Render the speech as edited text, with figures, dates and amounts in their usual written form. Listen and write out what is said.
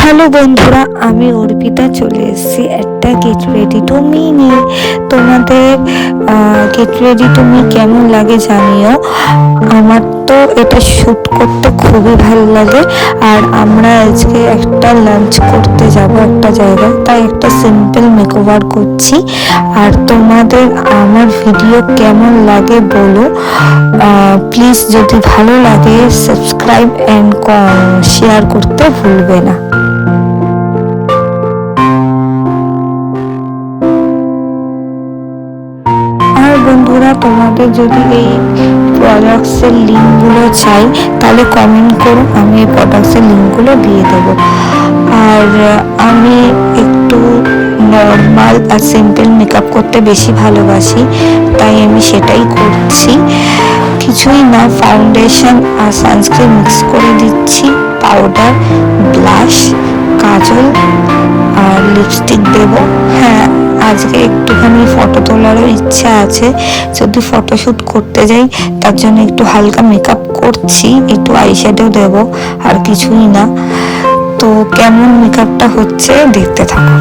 Hello বন্ধুরা, আমি অর্পিতা চলে এসেছি একটা গেট রেডি টু মি নিয়ে। তোমাদের গেট রেডি টু মি কেমন লাগে জানিও। আমার তো এটা শ্যুট করতে খুবই ভালো লাগে। আর আমরা আজকে একটা লাঞ্চ করতে যাব একটা জায়গায়, তাই একটা সিম্পল মেকওভার করছি। আর তোমাদের আমার ভিডিও কেমন লাগে বলো প্লিজ। যদি ভালো লাগে সাবস্ক্রাইব অ্যান্ড শেয়ার করতে ভুলবে না। আর বন্ধুরা, তোমাদের যদি এই প্রোডাক্টসের লিঙ্কগুলো চাই তাহলে কমেন্ট করো, আমি এই প্রোডাক্টসের লিঙ্কগুলো দিয়ে দেবো। আর আমি একটু নর্মাল আর সিম্পল মেকআপ করতে বেশি ভালোবাসি, তাই আমি সেটাই করছি। কিছুই না, ফাউন্ডেশন আর সানস্ক্রিন মিক্স করে দিচ্ছি, পাউডার, ব্লাশ, কাজল আর লিপস্টিক দেব। হ্যাঁ, আজকে একটুখানি ফটো তোলারও ইচ্ছা আছে। যদি ফটোশ্যুট করতে যাই তার জন্য একটু হালকা মেকআপ করছি, একটু আইশ্যাডো দেব, আর কিছুই না। তো কেমন মেকআপটা হচ্ছে দেখতে থাকো।